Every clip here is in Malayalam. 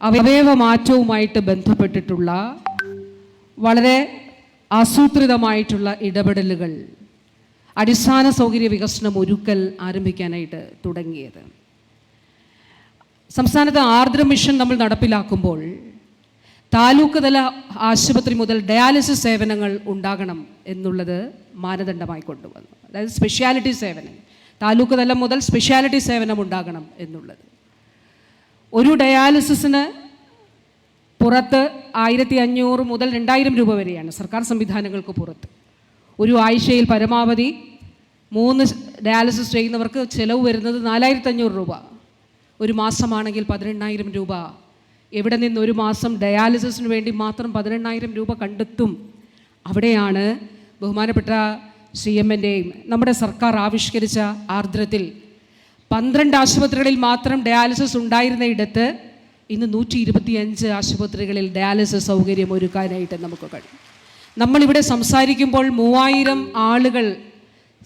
അവയവമാറ്റവുമായിട്ട് ബന്ധപ്പെട്ടിട്ടുള്ള വളരെ ആസൂത്രിതമായിട്ടുള്ള ഇടപെടലുകൾ അടിസ്ഥാന സൗകര്യ വികസനം ഒരുക്കൽ ആരംഭിക്കാനായിട്ട് തുടങ്ങിയത്. സംസ്ഥാനത്ത് ആർദ്ര മിഷൻ നമ്മൾ നടപ്പിലാക്കുമ്പോൾ താലൂക്ക് തല ആശുപത്രി മുതൽ ഡയാലിസിസ് സേവനങ്ങൾ ഉണ്ടാകണം എന്നുള്ളത് മാനദണ്ഡമായി കൊണ്ടുവന്നു. അതായത് സ്പെഷ്യാലിറ്റി സേവനം താലൂക്ക് തലം മുതൽ സ്പെഷ്യാലിറ്റി സേവനം ഉണ്ടാകണം എന്നുള്ളത്. ഒരു ഡയാലിസിസിന് പുറത്ത് 1500 മുതൽ 2000 രൂപ വരെയാണ് സർക്കാർ സംവിധാനങ്ങൾക്ക് പുറത്ത്. ഒരു ആഴ്ചയിൽ പരമാവധി 3 ഡയാലിസിസ് ചെയ്യുന്നവർക്ക് ചിലവ് വരുന്നത് 4500 രൂപ. ഒരു മാസമാണെങ്കിൽ 18000 രൂപ. എവിടെ നിന്ന് ഒരു മാസം ഡയാലിസിസിന് വേണ്ടി മാത്രം 18000 രൂപ കണ്ടെത്തും? അവിടെയാണ് ബഹുമാനപ്പെട്ട CM-ൻ്റെയും നമ്മുടെ സർക്കാർ ആവിഷ്കരിച്ച ആർദ്രത്തിൽ 12 ആശുപത്രികളിൽ മാത്രം ഡയാലിസിസ് ഉണ്ടായിരുന്ന ഇടത്ത് ഇന്ന് 125 ആശുപത്രികളിൽ ഡയാലിസിസ് സൗകര്യം ഒരുക്കാനായിട്ട് നമുക്ക് കഴിയും. നമ്മളിവിടെ സംസാരിക്കുമ്പോൾ 3000 ആളുകൾ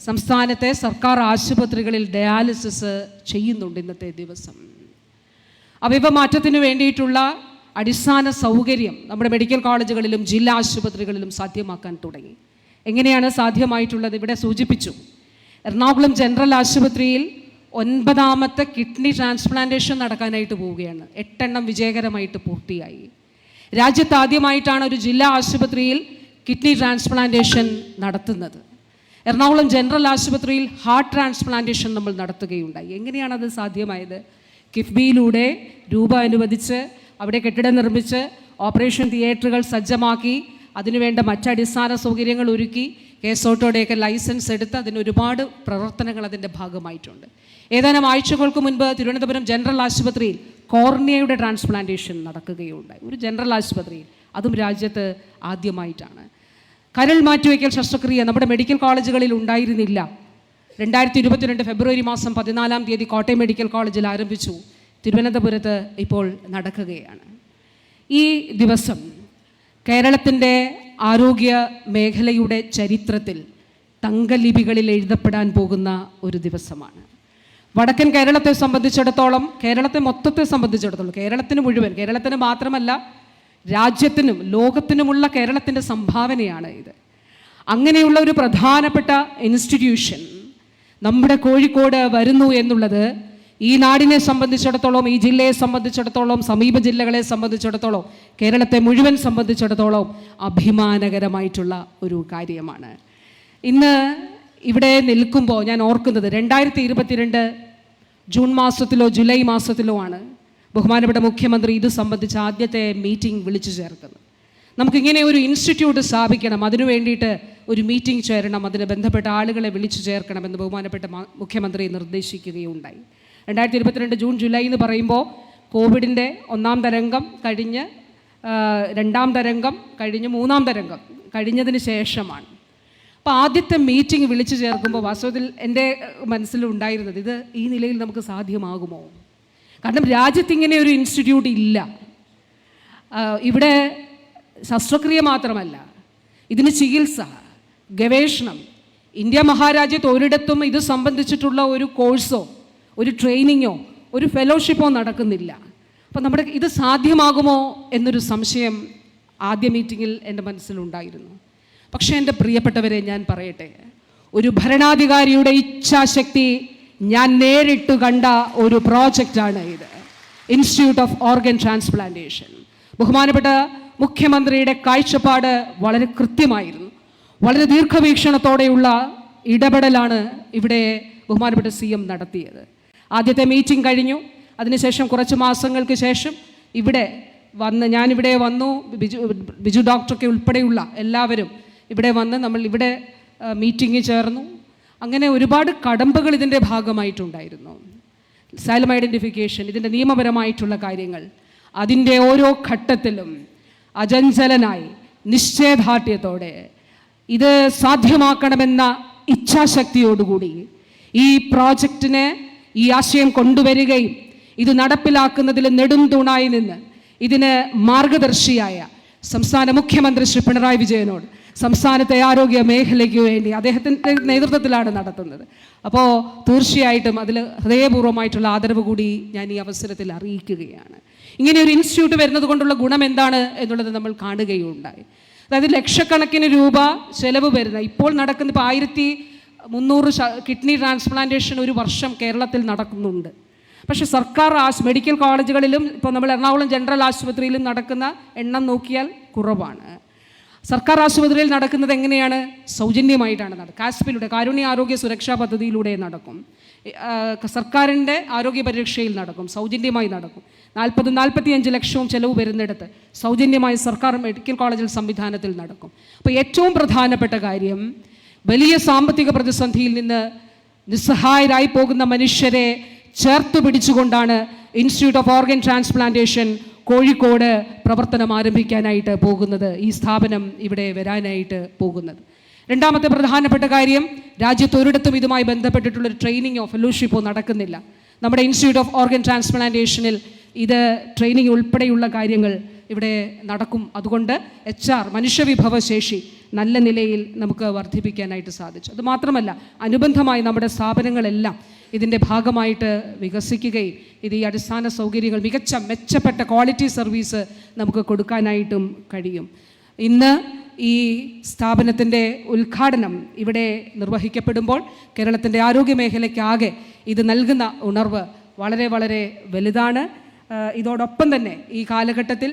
സംസ്ഥാനത്തെ സർക്കാർ ആശുപത്രികളിൽ ഡയാലിസിസ് ചെയ്യുന്നുണ്ട് ഇന്നത്തെ ദിവസം. അവയവമാറ്റത്തിന് വേണ്ടിയിട്ടുള്ള അടിസ്ഥാന സൗകര്യം നമ്മുടെ മെഡിക്കൽ കോളേജുകളിലും ജില്ലാ ആശുപത്രികളിലും സാധ്യമാക്കാൻ തുടങ്ങി. എങ്ങനെയാണ് സാധ്യമായിട്ടുള്ളത്? ഇവിടെ സൂചിപ്പിച്ചു. എറണാകുളം ജനറൽ ആശുപത്രിയിൽ 9ാമത്തെ കിഡ്നി ട്രാൻസ്പ്ലാന്റേഷൻ നടക്കാനായിട്ട് പോവുകയാണ്. 8 എണ്ണം വിജയകരമായിട്ട് പൂർത്തിയായി. രാജ്യത്ത് ആദ്യമായിട്ടാണ് ഒരു ജില്ലാ ആശുപത്രിയിൽ കിഡ്നി ട്രാൻസ്പ്ലാന്റേഷൻ നടത്തുന്നത്. എറണാകുളം ജനറൽ ആശുപത്രിയിൽ ഹാർട്ട് ട്രാൻസ്പ്ലാന്റേഷൻ നമ്മൾ നടത്തുകയുണ്ടായി. എങ്ങനെയാണത് സാധ്യമായത്? കിഫ്ബിയിലൂടെ രൂപ അനുവദിച്ച് അവിടെ കെട്ടിടം നിർമ്മിച്ച് ഓപ്പറേഷൻ തിയേറ്ററുകൾ സജ്ജമാക്കി അതിനുവേണ്ട മറ്റടിസ്ഥാന സൗകര്യങ്ങൾ ഒരുക്കി കേസോട്ടോടെയൊക്കെ ലൈസൻസ് എടുത്ത് അതിനൊരുപാട് പ്രവർത്തനങ്ങൾ അതിൻ്റെ ഭാഗമായിട്ടുണ്ട്. ഏതാനും ആഴ്ചകൾക്ക് മുൻപ് തിരുവനന്തപുരം ജനറൽ ആശുപത്രിയിൽ കോർണിയയുടെ ട്രാൻസ്പ്ലാന്റേഷൻ നടക്കുകയുണ്ടായി. ഒരു ജനറൽ ആശുപത്രിയിൽ, അതും രാജ്യത്ത് ആദ്യമായിട്ടാണ്. കരൾ മാറ്റിവയ്ക്കൽ ശസ്ത്രക്രിയ നമ്മുടെ മെഡിക്കൽ കോളേജുകളിൽ ഉണ്ടായിരുന്നില്ല. 2022 ഫെബ്രുവരി മാസം 14-ാം തീയതി കോട്ടയം മെഡിക്കൽ കോളേജിൽ ആരംഭിച്ചു. തിരുവനന്തപുരത്ത് ഇപ്പോൾ നടക്കുകയാണ്. ഈ ദിവസം കേരളത്തിൻ്റെ ആരോഗ്യ മേഖലയുടെ ചരിത്രത്തിൽ തങ്കലിപികളിൽ എഴുതപ്പെടാൻ പോകുന്ന ഒരു ദിവസമാണ്. വടക്കൻ കേരളത്തെ സംബന്ധിച്ചിടത്തോളം, കേരളത്തെ മൊത്തത്തെ സംബന്ധിച്ചിടത്തോളം, കേരളത്തിന് മുഴുവൻ, കേരളത്തിന് മാത്രമല്ല രാജ്യത്തിനും ലോകത്തിനുമുള്ള കേരളത്തിൻ്റെ സംഭാവനയാണ് ഇത്. അങ്ങനെയുള്ള ഒരു പ്രധാനപ്പെട്ട ഇൻസ്റ്റിറ്റ്യൂഷൻ നമ്മുടെ കോഴിക്കോട് വരുന്നു എന്നുള്ളത് ഈ നാടിനെ സംബന്ധിച്ചിടത്തോളം, ഈ ജില്ലയെ സംബന്ധിച്ചിടത്തോളം, സമീപ ജില്ലകളെ സംബന്ധിച്ചിടത്തോളം, കേരളത്തെ മുഴുവൻ സംബന്ധിച്ചിടത്തോളം അഭിമാനകരമായിട്ടുള്ള ഒരു കാര്യമാണ്. ഇന്ന് ഇവിടെ നിൽക്കുമ്പോൾ ഞാൻ ഓർക്കുന്നത് 2022 ജൂൺ മാസത്തിലോ ജൂലൈ മാസത്തിലോ ആണ് ബഹുമാനപ്പെട്ട മുഖ്യമന്ത്രി ഇത് സംബന്ധിച്ച് ആദ്യത്തെ മീറ്റിംഗ് വിളിച്ചു ചേർക്കുന്നത്. നമുക്കിങ്ങനെ ഒരു ഇൻസ്റ്റിറ്റ്യൂട്ട് സ്ഥാപിക്കണം, അതിനു വേണ്ടിയിട്ട് ഒരു മീറ്റിംഗ് ചേരണം, അതിന് ബന്ധപ്പെട്ട ആളുകളെ വിളിച്ചു ചേർക്കണമെന്ന് ബഹുമാനപ്പെട്ട മുഖ്യമന്ത്രി നിർദ്ദേശിക്കുകയുണ്ടായി. 2022 ജൂൺ ജൂലൈ എന്ന് പറയുമ്പോൾ കോവിഡിൻ്റെ 1ാം തരംഗം കഴിഞ്ഞ് 2ാം തരംഗം കഴിഞ്ഞ് 3ാം തരംഗം കഴിഞ്ഞതിന് ശേഷമാണ്. അപ്പോൾ ആദ്യത്തെ മീറ്റിംഗ് വിളിച്ചു ചേർക്കുമ്പോൾ വാസ്തവത്തിൽ എൻ്റെ മനസ്സിലുണ്ടായിരുന്നത് ഇത് ഈ നിലയിൽ നമുക്ക് സാധ്യമാകുമോ? കാരണം രാജ്യത്തിങ്ങനെ ഒരു ഇൻസ്റ്റിറ്റ്യൂട്ട് ഇല്ല. ഇവിടെ ശസ്ത്രക്രിയ മാത്രമല്ല, ഇതിന് ചികിത്സ, ഗവേഷണം, ഇന്ത്യ മഹാരാജ്യത്ത് ഒരിടത്തും ഇത് സംബന്ധിച്ചിട്ടുള്ള ഒരു കോഴ്സോ ഒരു ട്രെയിനിങ്ങോ ഒരു ഫെലോഷിപ്പോ നടക്കുന്നില്ല. അപ്പോൾ നമ്മുടെ ഇത് സാധ്യമാകുമോ എന്നൊരു സംശയം ആദ്യ മീറ്റിങ്ങിൽ എൻ്റെ മനസ്സിലുണ്ടായിരുന്നു. പക്ഷേ എൻ്റെ പ്രിയപ്പെട്ടവരെ, ഞാൻ പറയട്ടെ, ഒരു ഭരണാധികാരിയുടെ ഇച്ഛാശക്തി ഞാൻ നേരിട്ട് കണ്ട ഒരു പ്രോജക്റ്റാണ് ഇത്. Institute of organ transplantation. ബഹുമാനപ്പെട്ട മുഖ്യമന്ത്രിയുടെ കാഴ്ചപ്പാട് വളരെ കൃത്യമായിരുന്നു. വളരെ ദീർഘവീക്ഷണത്തോടെയുള്ള ഇടപെടലാണ് ഇവിടെ ബഹുമാനപ്പെട്ട CM നടത്തിയത്. ആദ്യത്തെ മീറ്റിംഗ് കഴിഞ്ഞു. അതിനുശേഷം കുറച്ച് മാസങ്ങൾക്ക് ശേഷം ഞാനിവിടെ വന്നു, ബിജു ഡോക്ടറൊക്കെ ഉൾപ്പെടെയുള്ള എല്ലാവരും ഇവിടെ വന്ന് നമ്മൾ ഇവിടെ മീറ്റിംഗ് ചേർന്നു. അങ്ങനെ ഒരുപാട് കടമ്പകൾ ഇതിൻ്റെ ഭാഗമായിട്ടുണ്ടായിരുന്നു. അസൈലം ഐഡൻറ്റിഫിക്കേഷൻ, ഇതിൻ്റെ നിയമപരമായിട്ടുള്ള കാര്യങ്ങൾ, അതിൻ്റെ ഓരോ ഘട്ടത്തിലും അചഞ്ചലനായി നിശ്ചയദാർഢ്യത്തോടെ ഇത് സാധ്യമാക്കണമെന്ന ഇച്ഛാശക്തിയോടുകൂടി ഈ പ്രോജക്റ്റിനെ, ഈ ആശയം കൊണ്ടുവരികയും ഇത് നടപ്പിലാക്കുന്നതിൽ നെടും തൂണായി നിന്ന് ഇതിന് മാർഗദർശിയായ സംസ്ഥാന മുഖ്യമന്ത്രി ശ്രീ പിണറായി വിജയനോട്, സംസ്ഥാനത്തെ ആരോഗ്യ മേഖലയ്ക്ക് വേണ്ടി അദ്ദേഹത്തിൻ്റെ നേതൃത്വത്തിലാണ് നടത്തുന്നത്. അപ്പോൾ തീർച്ചയായിട്ടും അതിൽ ഹൃദയപൂർവ്വമായിട്ടുള്ള ആദരവ് കൂടി ഞാൻ ഈ അവസരത്തിൽ അറിയിക്കുകയാണ്. ഇങ്ങനെ ഒരു ഇൻസ്റ്റിറ്റ്യൂട്ട് വരുന്നത് കൊണ്ടുള്ള ഗുണം എന്താണ് എന്നുള്ളത് നമ്മൾ കാണുകയുണ്ടായി. അതായത് ലക്ഷക്കണക്കിന് രൂപ ചെലവ് വരുന്ന, ഇപ്പോൾ നടക്കുന്ന ഇപ്പോൾ 1300 കിഡ്നി ട്രാൻസ്പ്ലാന്റേഷൻ ഒരു വർഷം കേരളത്തിൽ നടക്കുന്നുണ്ട്. പക്ഷേ സർക്കാർ മെഡിക്കൽ കോളേജുകളിലും ഇപ്പോൾ നമ്മൾ എറണാകുളം ജനറൽ ആശുപത്രിയിലും നടക്കുന്ന എണ്ണം നോക്കിയാൽ കുറവാണ്. സർക്കാർ ആശുപത്രിയിൽ നടക്കുന്നത് എങ്ങനെയാണ്? സൗജന്യമായിട്ടാണ് നടക്കുക. കാസ്പിലൂടെ, കാരുണ്യ ആരോഗ്യ സുരക്ഷാ പദ്ധതിയിലൂടെ നടക്കും. സർക്കാരിൻ്റെ ആരോഗ്യ പരിരക്ഷയിൽ നടക്കും, സൗജന്യമായി നടക്കും. 40-45 ലക്ഷവും ചെലവ് വരുന്നിടത്ത് സൗജന്യമായി സർക്കാർ മെഡിക്കൽ കോളേജിൽ സംവിധാനത്തിൽ നടക്കും. അപ്പോൾ ഏറ്റവും പ്രധാനപ്പെട്ട കാര്യം, വലിയ സാമ്പത്തിക പ്രതിസന്ധിയിൽ നിന്ന് നിസ്സഹായരായി പോകുന്ന മനുഷ്യരെ ചേർത്ത് പിടിച്ചുകൊണ്ടാണ് institute of organ transplantation Kozhikode പ്രവർത്തനം ആരംഭിക്കാനായിട്ട് പോകുന്നത്, ഈ സ്ഥാപനം ഇവിടെ വരാനായിട്ട് പോകുന്നത്. രണ്ടാമത്തെ പ്രധാനപ്പെട്ട കാര്യം, രാജ്യത്ത് ഒരിടത്തും ഇതുമായി ബന്ധപ്പെട്ടിട്ടുള്ളൊരു ട്രെയിനിങ്ങോ ഫെലോഷിപ്പോ നടക്കുന്നില്ല. നമ്മുടെ ഇൻസ്റ്റിറ്റ്യൂട്ട് ഓഫ് ഓർഗൻ ട്രാൻസ്പ്ലാന്റേഷനിൽ ഇത് ട്രെയിനിങ് ഉൾപ്പെടെയുള്ള കാര്യങ്ങൾ ഇവിടെ നടക്കും. അതുകൊണ്ട് HR മനുഷ്യവിഭവശേഷി നല്ല നിലയിൽ നമുക്ക് വർദ്ധിപ്പിക്കാനായിട്ട് സാധിച്ചു. അതുമാത്രമല്ല, അനുബന്ധമായി നമ്മുടെ സ്ഥാപനങ്ങളെല്ലാം ഇതിൻ്റെ ഭാഗമായിട്ട് വികസിക്കുകയും ഇത് ഈ അടിസ്ഥാന സൗകര്യങ്ങൾ മെച്ചപ്പെട്ട ക്വാളിറ്റി സർവീസ് നമുക്ക് കൊടുക്കാനായിട്ടും കഴിയും. ഇന്ന് ഈ സ്ഥാപനത്തിൻ്റെ ഉദ്ഘാടനം ഇവിടെ നിർവഹിക്കപ്പെടുമ്പോൾ കേരളത്തിൻ്റെ ആരോഗ്യ മേഖലയ്ക്കാകെ ഇത് നൽകുന്ന ഉണർവ് വളരെ വളരെ വലുതാണ്. ഇതോടൊപ്പം തന്നെ ഈ കാലഘട്ടത്തിൽ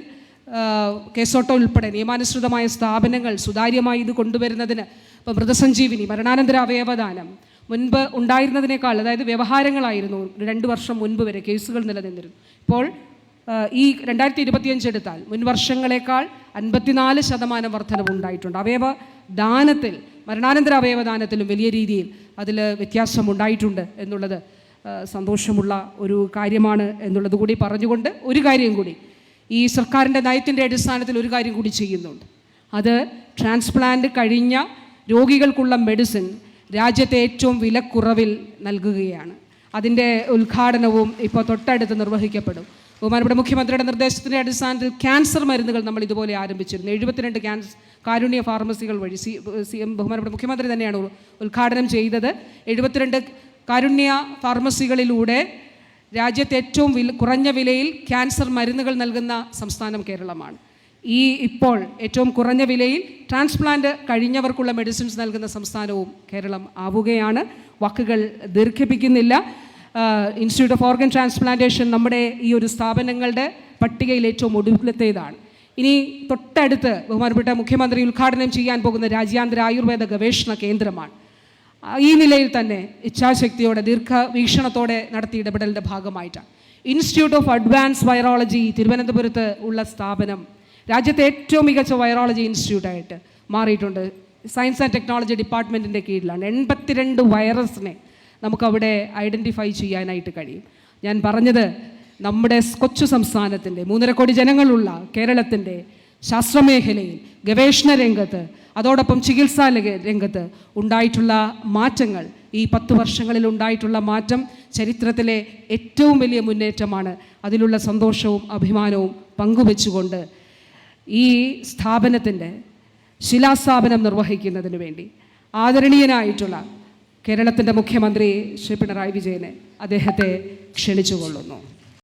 കേസോട്ടോ ഉൾപ്പെടെ നിയമാനുസൃതമായ സ്ഥാപനങ്ങൾ സുതാര്യമായി ഇത് കൊണ്ടുവരുന്നതിന് ഇപ്പോൾ മൃതസഞ്ജീവിനി, മരണാനന്തര അവയവദാനം മുൻപ് ഉണ്ടായിരുന്നതിനേക്കാൾ, അതായത് വ്യവഹാരങ്ങളായിരുന്നു 2 വർഷം മുൻപ് വരെ കേസുകൾ നിലനിന്നിരുന്നു. ഇപ്പോൾ ഈ 2025 എടുത്താൽ മുൻ വർഷങ്ങളെക്കാൾ 54% വർധനവ് ഉണ്ടായിട്ടുണ്ട്. അവയവദാനത്തിൽ, മരണാനന്തര അവയവദാനത്തിലും വലിയ രീതിയിൽ അതിൽ വ്യത്യാസം ഉണ്ടായിട്ടുണ്ട് എന്നുള്ളത് സന്തോഷമുള്ള ഒരു കാര്യമാണ് എന്നുള്ളത് കൂടി പറഞ്ഞുകൊണ്ട്, ഒരു കാര്യം കൂടി ഈ സർക്കാരിൻ്റെ നയത്തിൻ്റെ അടിസ്ഥാനത്തിൽ ഒരു കാര്യം കൂടി ചെയ്യുന്നുണ്ട്. അത് ട്രാൻസ്പ്ലാന്റ് കഴിഞ്ഞ രോഗികൾക്കുള്ള മെഡിസിൻ രാജ്യത്തെ ഏറ്റവും വിലക്കുറവിൽ നൽകുകയാണ്. അതിൻ്റെ ഉദ്ഘാടനവും ഇപ്പോൾ തൊട്ടടുത്ത് നിർവഹിക്കപ്പെടും. ബഹുമാനപ്പെട്ട മുഖ്യമന്ത്രിയുടെ നിർദ്ദേശത്തിൻ്റെ അടിസ്ഥാനത്തിൽ ക്യാൻസർ മരുന്നുകൾ നമ്മൾ ഇതുപോലെ ആരംഭിച്ചിരുന്നു. 72 കാരുണ്യ ഫാർമസികൾ വഴി ബഹുമാനപ്പെട്ട മുഖ്യമന്ത്രി തന്നെയാണ് ഉദ്ഘാടനം ചെയ്തത്. 72 കാരുണ്യ ഫാർമസികളിലൂടെ രാജ്യത്തെ ഏറ്റവും കുറഞ്ഞ വിലയിൽ ക്യാൻസർ മരുന്നുകൾ നൽകുന്ന സംസ്ഥാനം കേരളമാണ്. ഇപ്പോൾ ഏറ്റവും കുറഞ്ഞ വിലയിൽ ട്രാൻസ്പ്ലാന്റ് കഴിഞ്ഞവർക്കുള്ള മെഡിസിൻസ് നൽകുന്ന സംസ്ഥാനവും കേരളം ആവുകയാണ്. വാക്കുകൾ ദീർഘിപ്പിക്കുന്നില്ല. ഇൻസ്റ്റിറ്റ്യൂട്ട് ഓഫ് ഓർഗൻ ട്രാൻസ്പ്ലാന്റേഷൻ നമ്മുടെ ഈ ഒരു സ്ഥാപനങ്ങളുടെ പട്ടികയിൽ ഏറ്റവും ഒടുവിലത്തേതാണ്. ഇനി തൊട്ടടുത്ത് ബഹുമാനപ്പെട്ട മുഖ്യമന്ത്രി ഉദ്ഘാടനം ചെയ്യാൻ പോകുന്ന രാജ്യാന്തര ആയുർവേദ ഗവേഷണ കേന്ദ്രമാണ്. ഈ നിലയിൽ തന്നെ ഇച്ഛാശക്തിയോടെ, ദീർഘവീക്ഷണത്തോടെ നടത്തിയ ഇടപെടലിൻ്റെ ഭാഗമായിട്ടാണ് ഇൻസ്റ്റിറ്റ്യൂട്ട് ഓഫ് അഡ്വാൻസ് വൈറോളജി തിരുവനന്തപുരത്ത് ഉള്ള സ്ഥാപനം രാജ്യത്തെ ഏറ്റവും മികച്ച വൈറോളജി ഇൻസ്റ്റിറ്റ്യൂട്ടായിട്ട് മാറിയിട്ടുണ്ട്. സയൻസ് ആൻഡ് ടെക്നോളജി ഡിപ്പാർട്ട്മെൻറ്റിൻ്റെ കീഴിലാണ്. 82 വൈറസിനെ നമുക്കവിടെ ഐഡൻറ്റിഫൈ ചെയ്യാനായിട്ട് കഴിയും. ഞാൻ പറഞ്ഞത്, നമ്മുടെ കൊച്ചു സംസ്ഥാനത്തിൻ്റെ 3.5 കോടി ജനങ്ങളുള്ള കേരളത്തിൻ്റെ ശാസ്ത്രമേഖലയിൽ, ഗവേഷണ രംഗത്ത്, അതോടൊപ്പം ചികിത്സാ രംഗത്ത് ഉണ്ടായിട്ടുള്ള മാറ്റങ്ങൾ, ഈ 10 വർഷങ്ങളിൽ ഉണ്ടായിട്ടുള്ള മാറ്റം ചരിത്രത്തിലെ ഏറ്റവും വലിയ മുന്നേറ്റമാണ്. അതിലുള്ള സന്തോഷവും അഭിമാനവും പങ്കുവെച്ചുകൊണ്ട് ഈ സ്ഥാപനത്തിൻ്റെ ശിലാസ്ഥാപനം നിർവഹിക്കുന്നതിന് വേണ്ടി ആദരണീയനായിട്ടുള്ള കേരളത്തിൻ്റെ മുഖ്യമന്ത്രി ശ്രീ പിണറായി വിജയനെ അദ്ദേഹത്തെ ക്ഷണിച്ചുകൊള്ളുന്നു.